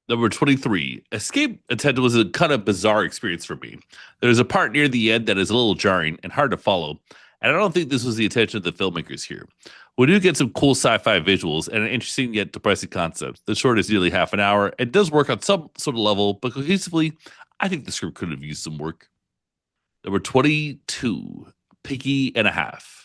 Number 23. Escape Attempt was a kind of bizarre experience for me. There's a part near the end that is a little jarring and hard to follow, and I don't think this was the intention of the filmmakers here. We do get some cool sci-fi visuals and an interesting yet depressing concept. The short is nearly half an hour and does work on some sort of level, but cohesively, I think the script could have used some work. Number 22. Piggy and a Half.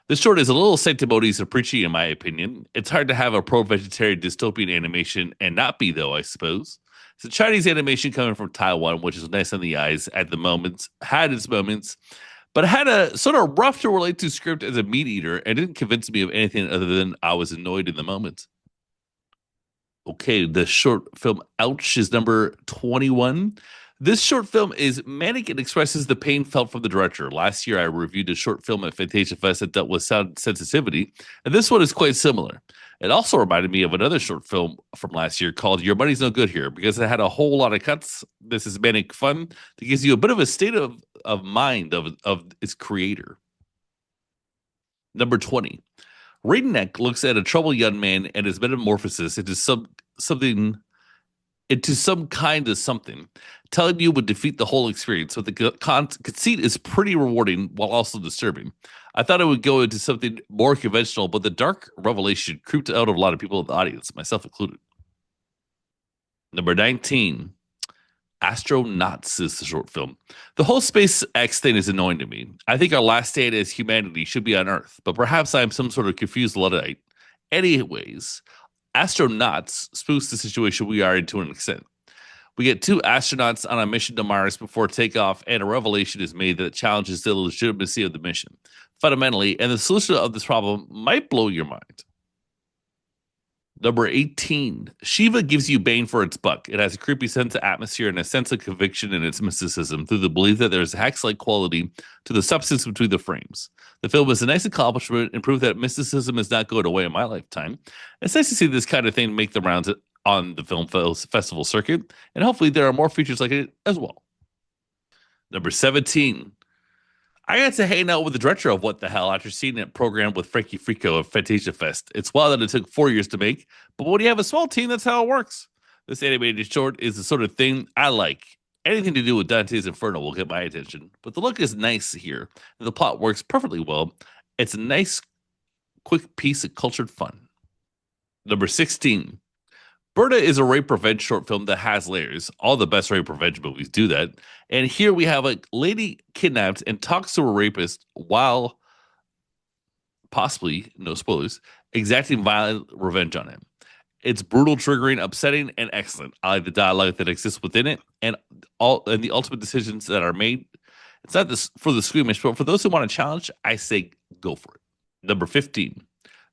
This short is a little sanctimonious and preachy, in my opinion. It's hard to have a pro-vegetarian dystopian animation and not be, though, I suppose. It's a Chinese animation coming from Taiwan, which is nice on the eyes at the moments, had its moments, but had a sort of rough to relate to script as a meat eater and didn't convince me of anything other than I was annoyed in the moment. Okay, the short film Ouch is number 21. This short film is manic and expresses the pain felt from the director. Last year, I reviewed a short film at Fantasia Fest that dealt with sound sensitivity, and this one is quite similar. It also reminded me of another short film from last year called Your Money's No Good Here because it had a whole lot of cuts. This is manic fun that gives you a bit of a state of mind of its creator. Number 20. Redneck looks at a troubled young man and his metamorphosis something into some kind of something, telling you would defeat the whole experience. But the conceit is pretty rewarding while also disturbing. I thought it would go into something more conventional, but the dark revelation creeped out of a lot of people in the audience, myself included. Number 19. Astronauts is the short film. The whole SpaceX thing is annoying to me. I think our last stand as humanity should be on Earth, but perhaps I'm some sort of confused Luddite. Anyways, Astronauts spoofs the situation we are in to an extent. We get two astronauts on a mission to Mars before takeoff, and a revelation is made that challenges the legitimacy of the mission. Fundamentally, and the solution of this problem might blow your mind. Number 18. Shiva gives you bang for its buck. It has a creepy sense of atmosphere and a sense of conviction in its mysticism through the belief that there's a hex-like quality to the substance between the frames. The film is a nice accomplishment and proof that mysticism is not going away in my lifetime. It's nice to see this kind of thing make the rounds on the film festival circuit, and hopefully there are more features like it as well. Number 17. I got to hang out with the director of What the Hell after seeing it programmed with Frankie Frico of Fantasia Fest. It's wild that it took 4 years to make, but when you have a small team, that's how it works. This animated short is the sort of thing I like. Anything to do with Dante's Inferno will get my attention, but the look is nice here, and the plot works perfectly well. It's a nice, quick piece of cultured fun. Number 16. Berta is a rape revenge short film that has layers. All the best rape revenge movies do that. And here we have a lady kidnapped and talks to a rapist while possibly, no spoilers, exacting violent revenge on him. It's brutal, triggering, upsetting, and excellent. I like the dialogue that exists within it and the ultimate decisions that are made. It's not this for the squeamish, but for those who want a challenge, I say go for it. Number 15.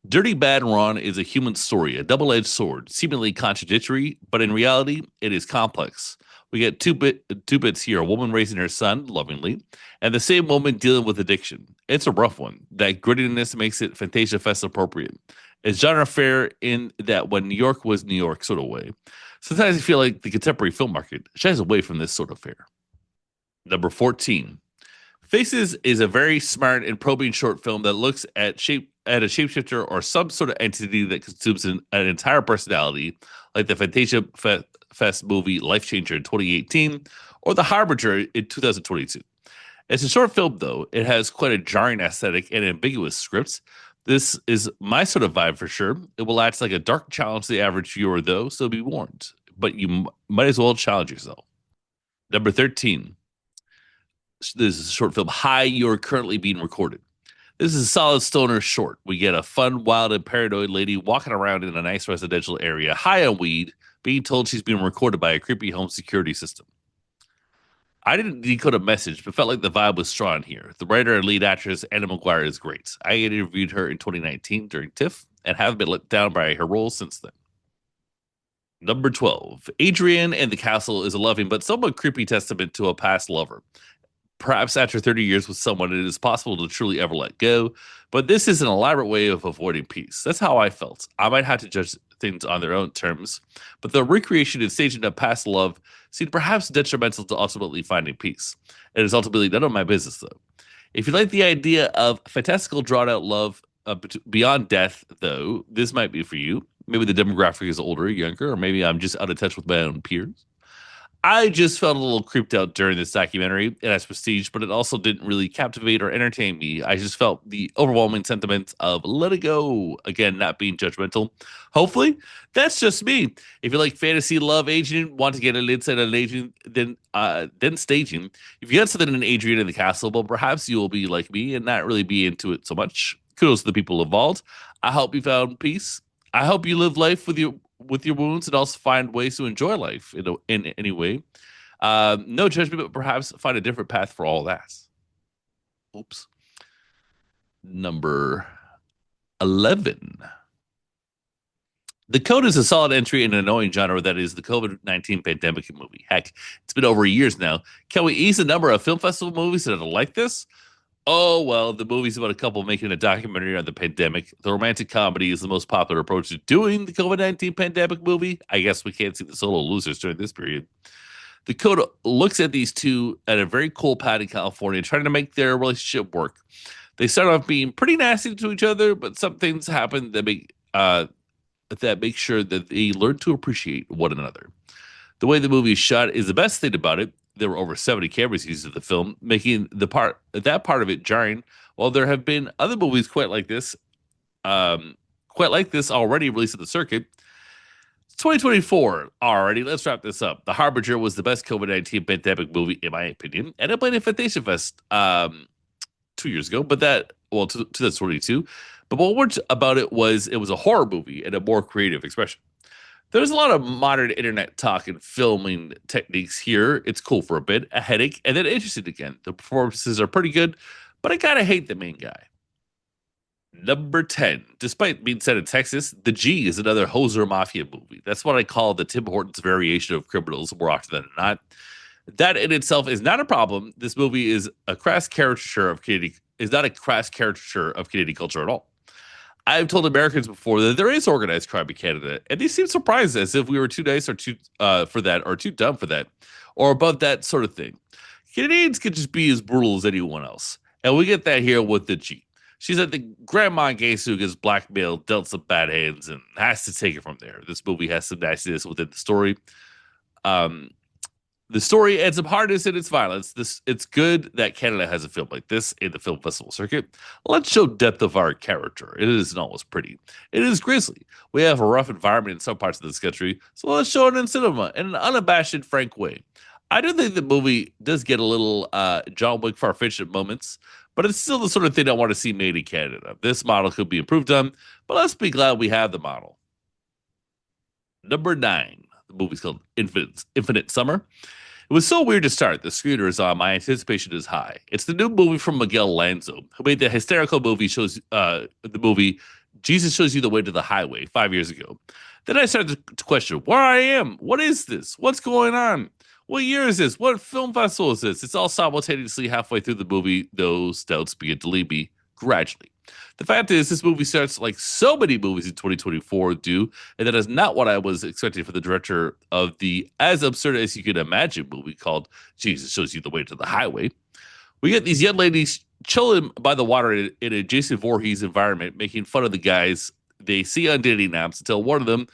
Dirty Bad Ron is a human story, a double-edged sword, seemingly contradictory, but in reality, it is complex. We get two bits here, a woman raising her son lovingly, and the same woman dealing with addiction. It's a rough one. That grittiness makes it Fantasia Fest appropriate. It's genre fair in that when New York was New York sort of way. Sometimes I feel like the contemporary film market shies away from this sort of fare. Number 14. Faces is a very smart and probing short film that looks at a shapeshifter or some sort of entity that consumes an entire personality, like the Fantasia Fest movie Life Changer in 2018 or The Harbinger in 2022. It's a short film, though. It has quite a jarring aesthetic and ambiguous scripts. This is my sort of vibe for sure. It will act like a dark challenge to the average viewer, though, so be warned. But you might as well challenge yourself. Number 13. This is a short film, Hi, You're Currently Being Recorded. This is a solid stoner short. We get a fun, wild, and paranoid lady walking around in a nice residential area, high on weed, being told she's being recorded by a creepy home security system. I didn't decode a message, but felt like the vibe was strong here. The writer and lead actress, Anna Maguire, is great. I interviewed her in 2019 during TIFF and haven't been let down by her role since then. Number 12. Adrian and the Castle is a loving but somewhat creepy testament to a past lover. Perhaps after 30 years with someone, it is possible to truly ever let go, but this is an elaborate way of avoiding peace. That's how I felt. I might have to judge things on their own terms, but the recreation and staging of past love seemed perhaps detrimental to ultimately finding peace. It is ultimately none of my business, though. If you like the idea of fantastical drawn-out love beyond death, though, this might be for you. Maybe the demographic is older, younger, or maybe I'm just out of touch with my own peers. I just felt a little creeped out during this documentary. It has prestige, but it also didn't really captivate or entertain me. I just felt the overwhelming sentiment of let it go. Again, not being judgmental. Hopefully, that's just me. If you like fantasy, love aging, want to get an insight on aging, then staging. If you got something in Adrian in the Castle, well, perhaps you will be like me and not really be into it so much. Kudos to the people involved. I hope you found peace. I hope you live life with your wounds and also find ways to enjoy life in any way. No judgment, but perhaps find a different path for all that. Oops. Number 11. The Code is a solid entry in an annoying genre that is the COVID-19 pandemic movie. Heck, it's been over years now. Can we ease the number of film festival movies that are like this? Oh, well, the movie's about a couple making a documentary on the pandemic. The romantic comedy is the most popular approach to doing the COVID-19 pandemic movie. I guess we can't see the solo losers during this period. The Code looks at these two at a very cool pad in California, trying to make their relationship work. They start off being pretty nasty to each other, but some things happen that make sure that they learn to appreciate one another. The way the movie is shot is the best thing about it. There were over 70 cameras used in the film, making that part of it jarring. While there have been other movies quite like this already released at the circuit. 2024 already. Let's wrap this up. The Harbinger was the best COVID-19 pandemic movie in my opinion, and it played at Fantasia Fest 2 years ago. But 2022. But what worked about it was a horror movie and a more creative expression. There's a lot of modern internet talk and filming techniques here. It's cool for a bit, a headache, and then interesting again. The performances are pretty good, but I gotta hate the main guy. Number 10. Despite being set in Texas, The G is another hoser mafia movie. That's what I call the Tim Hortons variation of criminals more often than not. That in itself is not a problem. This movie is a crass caricature of Canadian is not a crass caricature of Canadian culture at all. I've told Americans before that there is organized crime in Canada, and they seem surprised as if we were too nice or too for that, or too dumb for that, or above that sort of thing. Canadians can just be as brutal as anyone else, and we get that here with the G. She's like the grandma in Gay who gets blackmailed, dealt some bad hands, and has to take it from there. This movie has some nastiness within the story. Um, the story adds some hardness in its violence. It's good that Canada has a film like this in the film festival circuit. Let's show depth of our character. It isn't always pretty. It is grisly. We have a rough environment in some parts of this country, so let's show it in cinema in an unabashed, frank way. I do think the movie does get a little John Wick far-fetched at moments, but it's still the sort of thing I want to see made in Canada. This model could be improved on, but let's be glad we have the model. Number 9. The movie's called Infinite Summer. It was so weird to start. The screener is on. My anticipation is high. It's the new movie from Miguel Lanzo, who made the hysterical movie Jesus Shows You the Way to the Highway 5 years ago. Then I started to question where I am. What is this? What's going on? What year is this? What film festival is this? It's all simultaneously halfway through the movie. Those doubts begin to leave me gradually. The fact is, this movie starts like so many movies in 2024 do, and that is not what I was expecting for the director of the as absurd as you can imagine movie called Jesus Shows You the Way to the Highway. We get these young ladies chilling by the water in a Jason Voorhees environment, making fun of the guys they see on dating apps until one of them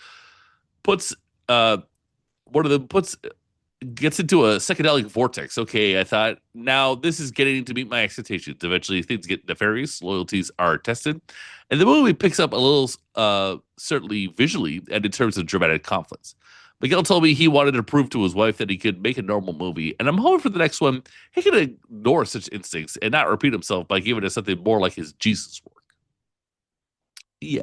gets into a psychedelic vortex. Okay, I thought, now this is getting to meet my expectations. Eventually, things get nefarious, loyalties are tested, and the movie picks up a little, certainly visually and in terms of dramatic conflicts. Miguel told me he wanted to prove to his wife that he could make a normal movie, and I'm hoping for the next one, he can ignore such instincts and not repeat himself by giving us something more like his Jesus work. Yeah.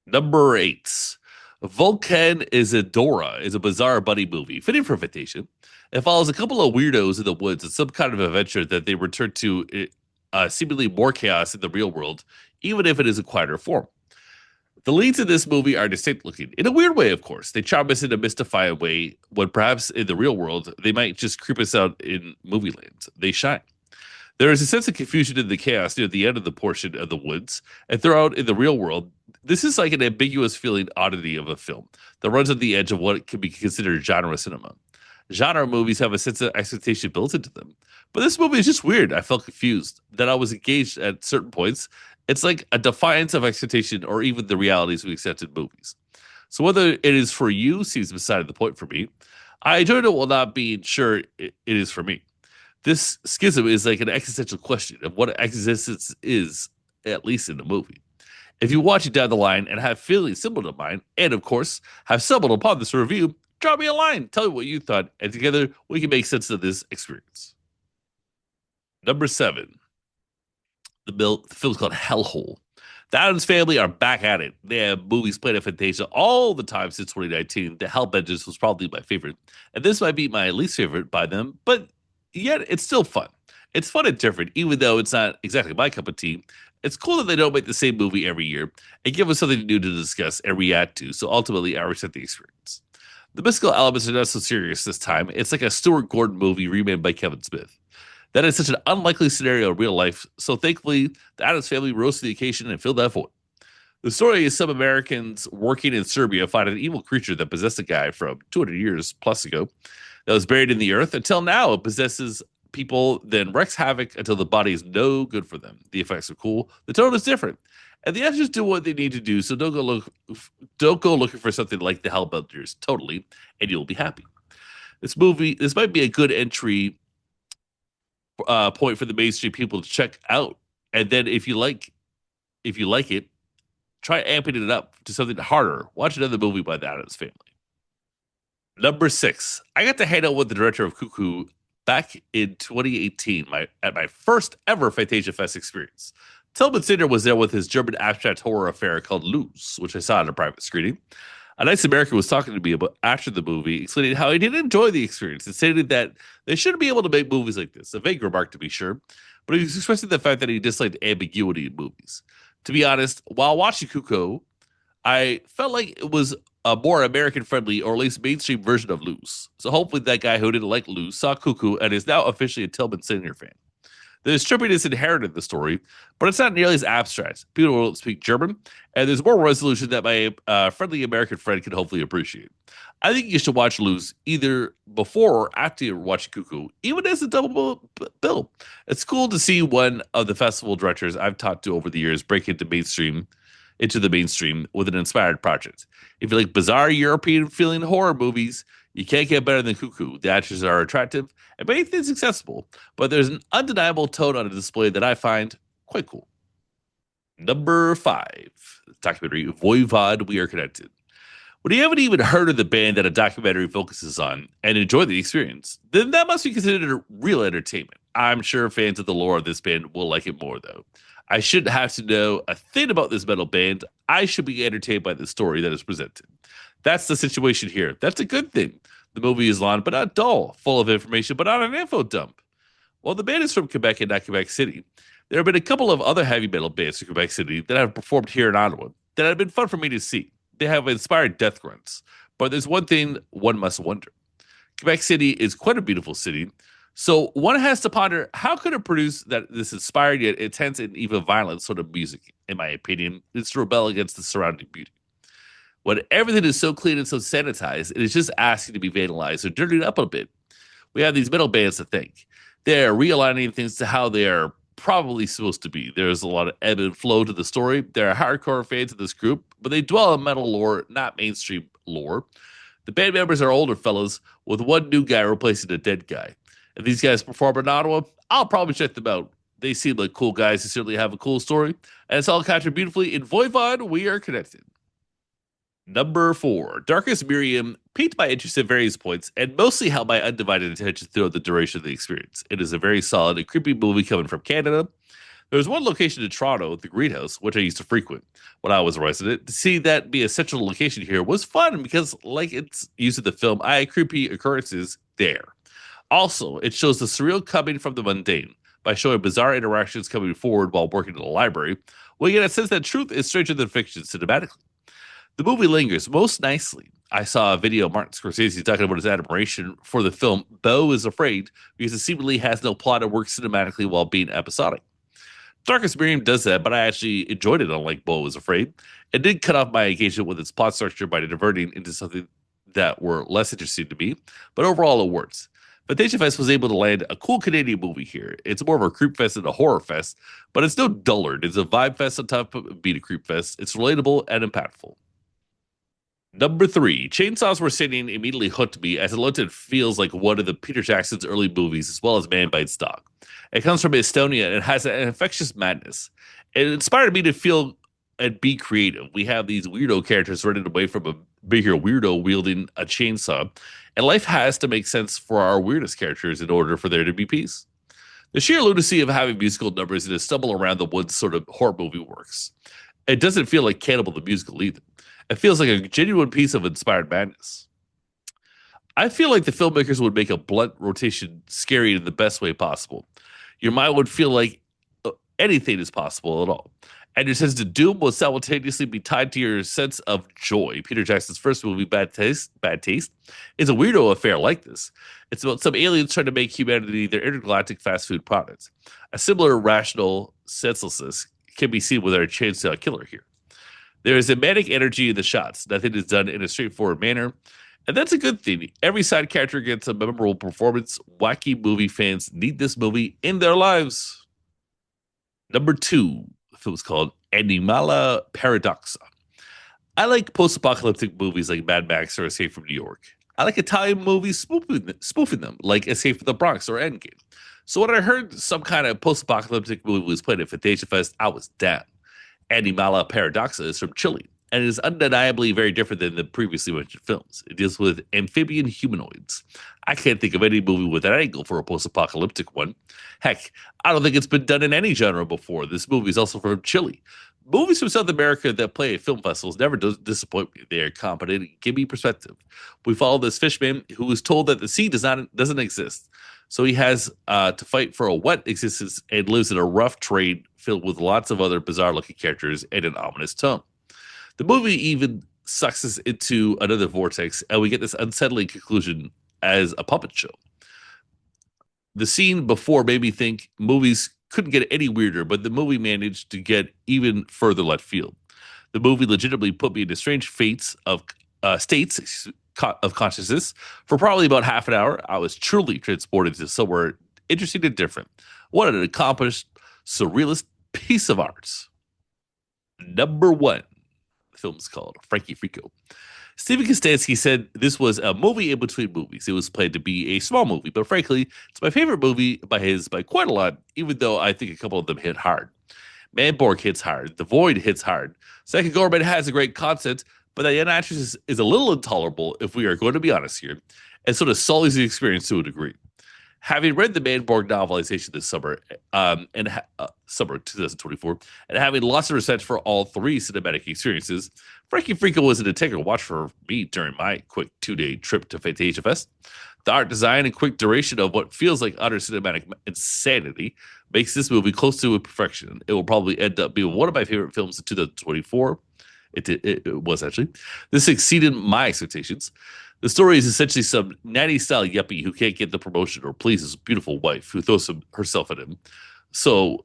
Number 8. Volcan Isidora is a bizarre buddy movie, fitting for invitation. It follows a couple of weirdos in the woods and some kind of adventure that they return to seemingly more chaos in the real world, even if it is a quieter form. The leads in this movie are distinct looking, in a weird way, of course. They charm us in a mystifying way, when perhaps in the real world, they might just creep us out in movie land. They shine. There is a sense of confusion in the chaos near the end of the portion of the woods, and throughout in the real world, this is like an ambiguous feeling oddity of a film that runs on the edge of what can be considered genre cinema. Genre movies have a sense of expectation built into them, but this movie is just weird. I felt confused, that I was engaged at certain points, It's like a defiance of expectation or even the realities we accept in movies. So whether it is for you seems beside the point for me. I enjoyed it while not being sure it is for me. This schism is like an existential question of what existence is, at least in the movie. If you watch it down the line and have feelings similar to mine, and of course have stumbled upon this review, drop me a line, tell me what you thought, and together we can make sense of this experience. Number seven, the film's called Hellhole. The Adams family are back at it. They have movies played at Fantasia all the time since 2019. The Hellbenders was probably my favorite, and this might be my least favorite by them, but yet it's still fun. It's fun and different, even though it's not exactly my cup of tea. It's cool that they don't make the same movie every year and give us something new to discuss and react to, so ultimately I respect the experience. The mystical elements are not so serious this time. It's like a Stuart Gordon movie remade by Kevin Smith. That is such an unlikely scenario in real life, so thankfully, the Adams family rose to the occasion and filled that void. The story is some Americans working in Serbia find an evil creature that possessed a guy from 200 years plus ago that was buried in the earth. Until now, it possesses people, then wreaks havoc until the body is no good for them. The effects are cool, the tone is different, and the actors do what they need to do. So don't go looking for something like the Hellbenders, totally, and you'll be happy. This might be a good entry point for the mainstream people to check out. And then if you like it, try amping it up to something harder. Watch another movie by the Addams family. Number six, I got to hang out with the director of Cuckoo back in 2018, at my first ever Fantasia Fest experience. Tillman Singer was there with his German abstract horror affair called Lose, which I saw in a private screening. A nice American was talking to me about after the movie, explaining how he didn't enjoy the experience and stated that they shouldn't be able to make movies like this. A vague remark, to be sure, but he was expressing the fact that he disliked ambiguity in movies. To be honest, while watching Kuko, I felt like it was a more American friendly or at least mainstream version of Loose. So hopefully that guy who didn't like Loose saw Cuckoo and is now officially a Tillman Singer fan. There's trippiness inherent in the story, but it's not nearly as abstract. People don't speak German, and there's more resolution that my friendly American friend can hopefully appreciate. I think you should watch Lose either before or after you're watching Cuckoo, even as a double bill. It's cool to see one of the festival directors I've talked to over the years break into the mainstream with an inspired project. If you like bizarre European feeling horror movies, you can't get better than Cuckoo. The actors are attractive and many things accessible, but there's an undeniable tone on a display that I find quite cool. Number five, documentary Voivod, We Are Connected. When you haven't even heard of the band that a documentary focuses on and enjoy the experience, then that must be considered a real entertainment. I'm sure fans of the lore of this band will like it more, though. I shouldn't have to know a thing about this metal band. I should be entertained by the story that is presented. That's the situation here. That's a good thing. The movie is long but not dull, full of information but not an info dump. While the band is from Quebec and not Quebec City, there have been a couple of other heavy metal bands from Quebec City that have performed here in Ottawa that have been fun for me to see. They have inspired death grunts, but there's one thing one must wonder. Quebec City is quite a beautiful city, so one has to ponder how could it produce that this inspired yet intense and even violent sort of music. In my opinion, it's to rebel against the surrounding beauty. When everything is so clean and so sanitized, it is just asking to be vandalized or dirtied up a bit. We have these metal bands to thank. They're realigning things to how they are probably supposed to be. There's a lot of ebb and flow to the story. There are hardcore fans of this group, but they dwell on metal lore, not mainstream lore. The band members are older fellows, with one new guy replacing a dead guy. If these guys perform in Ottawa, I'll probably check them out. They seem like cool guys who certainly have a cool story, and it's all captured beautifully in Voivod, We Are Connected. Number four, Darkest Miriam piqued my interest at various points and mostly held my undivided attention throughout the duration of the experience. It is a very solid and creepy movie coming from Canada. There was one location in Toronto, the Greenhouse, which I used to frequent when I was a resident. To see that be a central location here was fun because, like it's used in the film, I had creepy occurrences there. Also, it shows the surreal coming from the mundane by showing bizarre interactions coming forward while working in the library. We get a sense that truth is stranger than fiction cinematically. The movie lingers most nicely. I saw a video of Martin Scorsese talking about his admiration for the film Beau is Afraid because it seemingly has no plot and works cinematically while being episodic. Darkest Miriam does that, but I actually enjoyed it, unlike Beau is Afraid. It did cut off my engagement with its plot structure by diverting into something that were less interesting to me, but overall it works. Fantasia Fest was able to land a cool Canadian movie here. It's more of a creep fest than a horror fest, but it's no dullard. It's a vibe fest on top of being a creep fest. It's relatable and impactful. Number three, Chainsaws Were Singing immediately hooked me as it looked and feels like one of the Peter Jackson's early movies, as well as Man Bites Dog. It comes from Estonia and has an infectious madness. It inspired me to feel and be creative. We have these weirdo characters running away from a bigger weirdo wielding a chainsaw, and life has to make sense for our weirdest characters in order for there to be peace. The sheer lunacy of having musical numbers in a stumble around the woods sort of horror movie works. It doesn't feel like Cannibal the Musical either. It feels like a genuine piece of inspired madness. I feel like the filmmakers would make a blunt rotation scary in the best way possible. Your mind would feel like anything is possible at all. And your sense of doom will simultaneously be tied to your sense of joy. Peter Jackson's first movie, Bad Taste, is a weirdo affair like this. It's about some aliens trying to make humanity their intergalactic fast food product. A similar rational senselessness can be seen with our chainsaw killer here. There is a manic energy in the shots. Nothing is done in a straightforward manner. And that's a good thing. Every side character gets a memorable performance. Wacky movie fans need this movie in their lives. Number two, the film is called Animala Paradoxa. I like post-apocalyptic movies like Mad Max or Escape from New York. I like Italian movies spoofing them, like Escape from the Bronx or Endgame. So when I heard some kind of post-apocalyptic movie was played at Fantasia Fest, I was down. Animala Paradoxa is from Chile, and it is undeniably very different than the previously mentioned films. It deals with amphibian humanoids. I can't think of any movie with that angle for a post-apocalyptic one. Heck, I don't think it's been done in any genre before. This movie is also from Chile. Movies from South America that play at film festivals never disappoint me. They are competent and give me perspective. We follow this fishman who is told that the sea doesn't exist. So he has to fight for a wet existence and lives in a rough terrain filled with lots of other bizarre-looking characters and an ominous tone. The movie even sucks us into another vortex, and we get this unsettling conclusion as a puppet show. The scene before made me think movies couldn't get any weirder, but the movie managed to get even further left field. The movie legitimately put me into strange states of consciousness for probably about half an hour. I was truly transported to somewhere interesting and different. What an accomplished, surrealist piece of art. Number one, the film is called Frankie Frico. Stephen Kostansky said this was a movie in between movies. It was planned to be a small movie, but frankly, it's my favorite movie by quite a lot, even though I think a couple of them hit hard. Manborg hits hard. The Void hits hard. Second Gorman has a great concept, but the young actress is a little intolerable, if we are going to be honest here, and sort of sullies the experience to a degree. Having read the Manborg novelization this summer, summer 2024, and having lots of respect for all three cinematic experiences, Frankie Frico was an integral watch for me during my quick 2-day trip to Fantasia Fest. The art design and quick duration of what feels like utter cinematic insanity makes this movie close to perfection. It will probably end up being one of my favorite films in 2024. It was actually. This exceeded my expectations. The story is essentially some nanny-style yuppie who can't get the promotion or please his beautiful wife, who throws herself at him. So,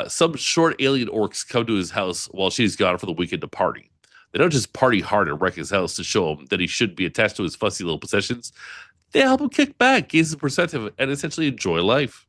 some short alien orcs come to his house while she's gone for the weekend to party. They don't just party hard and wreck his house to show him that he should be attached to his fussy little possessions. They help him kick back, gain some perspective, and essentially enjoy life.